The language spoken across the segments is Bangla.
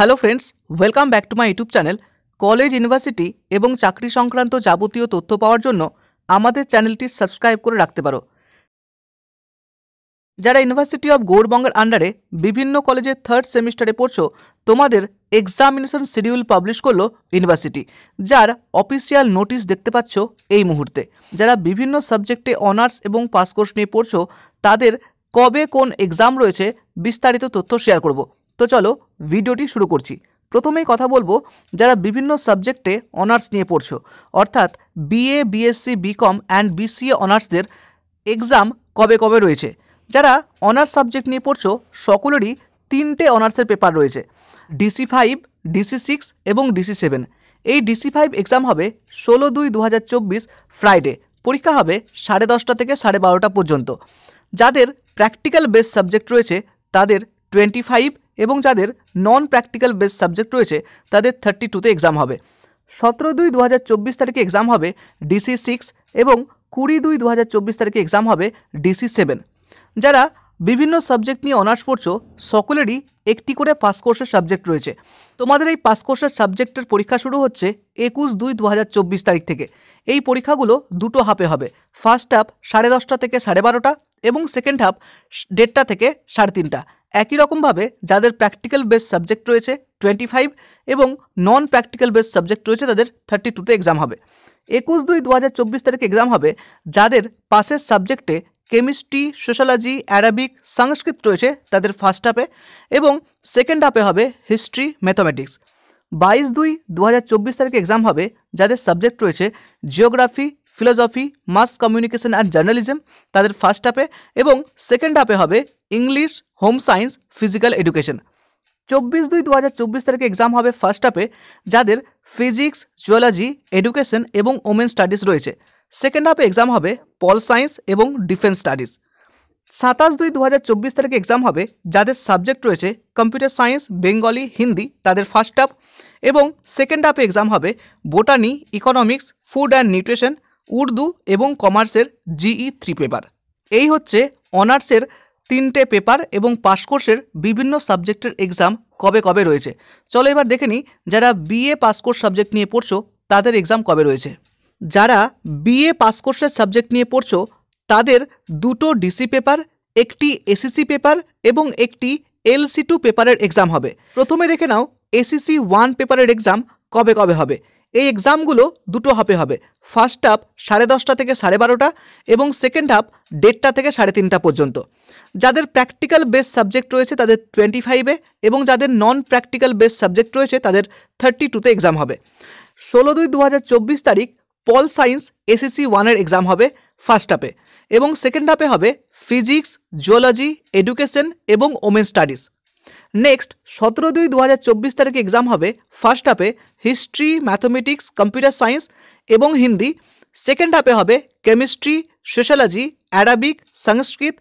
Hello friends, welcome back to my YouTube channel. College, university এবং চাকরি সংক্রান্ত যাবতীয় তথ্য পাওয়ার জন্য আমাদের চ্যানেলটি সাবস্ক্রাইব করে রাখতে পারো। যারা ইউনিভার্সিটি অফ গৌড়বঙ্গের আন্ডারে বিভিন্ন কলেজের থার্ড সেমিস্টারে পড়ছো, তোমাদের এক্সামিনেশন শিডিউল পাবলিশ করলো ইউনিভার্সিটি, যার অফিসিয়াল নোটিশ দেখতে পাচ্ছ এই মুহূর্তে। যারা বিভিন্ন সাবজেক্টে অনার্স এবং পাস কোর্স নিয়ে পড়ছো, তাদের কবে কোন এক্সাম রয়েছে বিস্তারিত তথ্য শেয়ার করব। তো চলো ভিডিওটি শুরু করছি। প্রথমেই কথা বলবো যারা বিভিন্ন সাবজেক্টে অনার্স নিয়ে পড়ছো, অর্থাৎ BA, BSc, BCom and BCA অনার্সদের এক্সাম কবে কবে রয়েছে। যারা অনার্স সাবজেক্ট নিয়ে পড়ছো, সকলেরই তিনটে অনার্সের পেপার রয়েছে, DC5, DC6 এবং DC7। এই DC5 এক্সাম হবে 16/2/2024 ফ্রাইডে। পরীক্ষা হবে 10:30 থেকে 12:30 পর্যন্ত। যাদের প্র্যাকটিক্যাল বেস সাবজেক্ট রয়েছে তাদের 25 এবং যাদের নন প্র্যাকটিক্যাল বেস সাবজেক্ট রয়েছে তাদের 32তে এক্সাম হবে। 17/2/2024 তারিখে এক্সাম হবে DC6 এবং 20/2/2024 তারিখে এক্সাম হবে DC7। যারা বিভিন্ন সাবজেক্ট নিয়ে অনার্স পড়ছো, সকলেরই একটি করে পাস কোর্সের সাবজেক্ট রয়েছে। তোমাদের এই পাস কোর্সের সাবজেক্টের পরীক্ষা শুরু হচ্ছে 21/2/2024 তারিখ থেকে। এই পরীক্ষাগুলো দুটো হাফে হবে। ফার্স্ট হাফ 10:30 থেকে 12:30 এবং সেকেন্ড হাফ 1:30 থেকে 3:30। একই রকমভাবে যাদের প্র্যাকটিক্যাল বেস সাবজেক্ট রয়েছে 25 এবং নন প্র্যাকটিক্যাল বেস সাবজেক্ট রয়েছে তাদের 32তে এক্সাম হবে। 21/2/2024 তারিখে এক্সাম হবে যাদের পাসের সাবজেক্টে কেমিস্ট্রি, সোশ্যালজি, অ্যারাবিক, সংস্কৃত রয়েছে তাদের ফার্স্ট হাফে এবং সেকেন্ড হাফে হবে হিস্ট্রি, ম্যাথামেটিক্স। 22/2/2024 তারিখে এক্সাম হবে যাদের সাবজেক্ট রয়েছে geography, philosophy, mass communication and journalism তাদের ফার্স্ট হাফে এবং সেকেন্ড হাফে হবে English, home science, physical education. 24/2/2024 তারিখে এক্সাম হবে ফার্স্ট হাফে যাদের ফিজিক্স, জুওলজি, এডুকেশন এবং ওমেন স্টাডিজ রয়েছে। সেকেন্ড হাফে এক্সাম হবে পল সায়েন্স এবং ডিফেন্স স্টাডিজ। 27/2/2024 তারিখে এক্সাম হবে যাদের সাবজেক্ট রয়েছে কম্পিউটার সায়েন্স, বেঙ্গলি, হিন্দি তাদের ফার্স্ট হাফ এবং সেকেন্ড হাফে এক্সাম হবে botany, economics, food and nutrition, Urdu এবং কমার্সের GE 3 পেপার। এই হচ্ছে অনার্সের 3টে পেপার এবং পাস কোর্সের বিভিন্ন সাবজেক্টের এক্সাম কবে কবে রয়েছে। চলো এবার দেখে নিই যারা BA পাস কোর্স সাবজেক্ট নিয়ে পড়ছো তাদের এক্সাম কবে রয়েছে। যারা BA পাস কোর্সের সাবজেক্ট নিয়ে পড়ছো তাদের দুটো DC পেপার, একটি ACC পেপার এবং একটি LC2 পেপারের এক্সাম হবে। প্রথমে দেখে নাও ACC 1 পেপারের এক্সাম কবে কবে হবে। এই এক্সামগুলো দুটো হাফে হবে। ফার্স্ট হাফ 10:30 থেকে 12:30 এবং সেকেন্ড হাফ 1:30 থেকে 3:30 পর্যন্ত। যাদের প্র্যাকটিক্যাল বেস সাবজেক্ট রয়েছে তাদের 25-এ এবং যাদের নন প্র্যাকটিক্যাল বেস সাবজেক্ট রয়েছে তাদের 32তে এক্সাম হবে। 16/2/2024 তারিখ পল সায়েন্স ACC 1-এর এক্সাম হবে ফার্স্ট হাফে এবং সেকেন্ড হাফে হবে ফিজিক্স, জুওলজি, এডুকেশন এবং ওমেন স্টাডিজ। নেক্সট 17/2/2024 তারিখে এক্সাম হবে ফার্স্ট হাফে হিস্ট্রি, ম্যাথমেটিক্স, কম্পিউটার সায়েন্স এবং হিন্দি। সেকেন্ড হাফে হবে কেমিস্ট্রি, সোশ্যালজি, অ্যারাবিক, সংস্কৃত,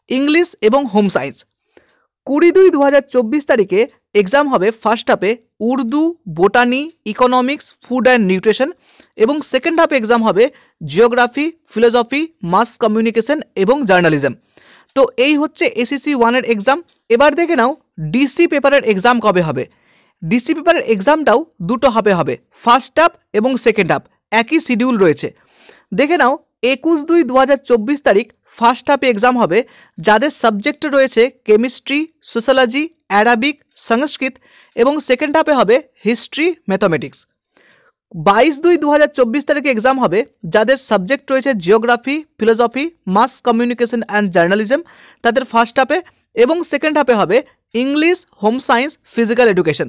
ইংলিশ এবং হোম সায়েন্স। 20/2/2024 তারিখে এক্সাম হবে ফার্স্ট হাফে Urdu, botany, economics, food and nutrition এবং সেকেন্ড হাফে এক্সাম হবে জিওগ্রাফি, ফিলোসফি, মাস কমিউনিকেশন এবং জার্নালিজম। তো এই হচ্ছে ACC 1-এর এক্সাম। এবার দেখে নাও DC পেপারের এক্সাম কবে হবে। DC পেপারের এক্সামটাও দুটো হাফে হবে, ফার্স্ট হাফ এবং সেকেন্ড হাফ, একই শিডিউল রয়েছে। দেখে নাও 21/2/2024 তারিখ ফার্স্ট হাফে এক্সাম হবে যাদের সাবজেক্টে রয়েছে কেমিস্ট্রি, সোশ্যালজি, অ্যারাবিক, সংস্কৃত এবং সেকেন্ড হাফে হবে হিস্ট্রি, ম্যাথামেটিক্স। 22/2/2024 তারিখে এক্সাম হবে যাদের সাবজেক্ট রয়েছে geography, philosophy, mass communication and journalism তাদের ফার্স্ট হাফে এবং সেকেন্ড হাফে হবে English, home science, physical education.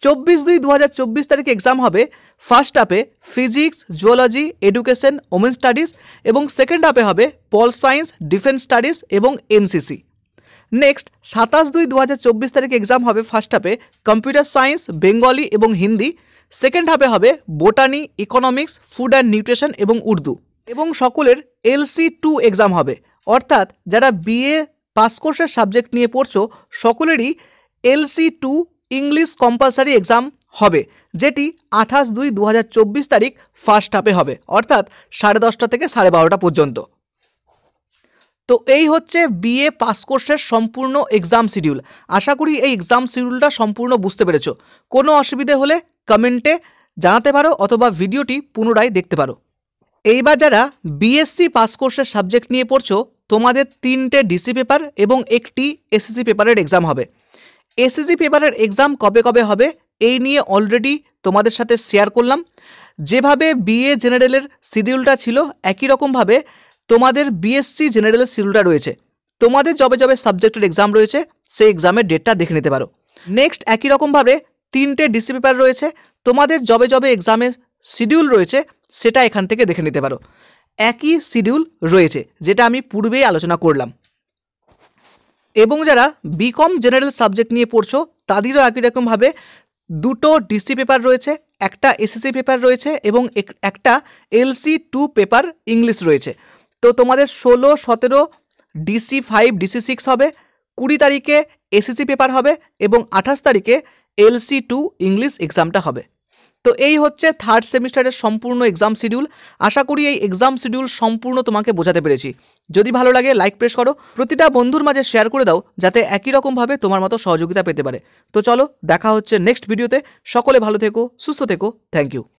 24/2/2024 তারিখে এক্সাম হবে ফার্স্ট হাফে physics, zoology, education, women studies এবং সেকেন্ড হাফে হবে পল সায়েন্স, ডিফেন্স স্টাডিজ এবং NCC। নেক্সট 27/2/2024 তারিখে এক্সাম হবে ফার্স্ট হাফে কম্পিউটার সায়েন্স, বেঙ্গলি এবং হিন্দি। সেকেন্ড হাফে হবে botany, economics, food and nutrition এবং উর্দু এবং সকলের LC2 এক্সাম হবে। অর্থাৎ যারা BA পাস কোর্সের সাবজেক্ট নিয়ে পড়ছো সকলেরই LC2 ইংলিশ কম্পালসারি এক্সাম হবে, যেটি 28/2/2024 তারিখ ফার্স্ট হাফে হবে, অর্থাৎ 10:30 থেকে 12:30 পর্যন্ত। তো এই হচ্ছে বিএ পাস কোর্সের সম্পূর্ণ এক্সাম শিডিউল। আশা করি এই এক্সাম শিডিউলটা সম্পূর্ণ বুঝতে পেরেছো। কোনো অসুবিধে হলে কমেন্টে জানাতে পারো অথবা ভিডিওটি পুনরায় দেখতে পারো। এইবার যারা বিএসসি পাস কোর্সের সাবজেক্ট নিয়ে পড়ছো, তোমাদের 3টে ডিসি পেপার এবং একটি এসএসসি পেপারের এক্সাম হবে। এসএসসি পেপারের এক্সাম কবে কবে হবে এই নিয়ে অলরেডি তোমাদের সাথে শেয়ার করলাম। যেভাবে বিএ জেনারেলের শিডিউলটা ছিল একই রকমভাবে তোমাদের বিএসসি জেনারেলের শিডিউলটা রয়েছে। তোমাদের যবে যবে সাবজেক্টের এক্সাম রয়েছে সেই এক্সামের ডেটটা দেখে নিতে পারো। নেক্সট একই রকমভাবে 3টে ডিসি পেপার রয়েছে, তোমাদের যবে যবে এক্সামের শিডিউল রয়েছে সেটা এখান থেকে দেখে নিতে পারো। একই শিডিউল রয়েছে যেটা আমি পূর্বেই আলোচনা করলাম। এবং যারা বিকম জেনারেল সাবজেক্ট নিয়ে পড়ছো তাদেরও একই রকমভাবে 2টো ডিসি পেপার রয়েছে, একটা এসএসসি পেপার রয়েছে এবং একটা LC2 পেপার ইংলিশ রয়েছে। তো তোমাদের 16, 17 DC5 DC6 হবে, 20 তারিখে এসএসসি পেপার হবে এবং 28 তারিখে LC2 ইংলিশ এক্সামটা হবে। তো এই হচ্ছে থার্ড সেমিস্টারের সম্পূর্ণ এক্সাম শিডিউল। আশা করি এই এক্সাম শিডিউল সম্পূর্ণ তোমাকে বোঝাতে পেরেছি। যদি ভালো লাগে লাইক প্রেস করো, প্রতিটা বন্ধুর মাঝে শেয়ার করে দাও যাতে একই রকমভাবে তোমার মতো সহযোগিতা পেতে পারে। তো চলো দেখা হচ্ছে নেক্সট ভিডিওতে। সকলে ভালো থেকো, সুস্থ থেকো। Thank you.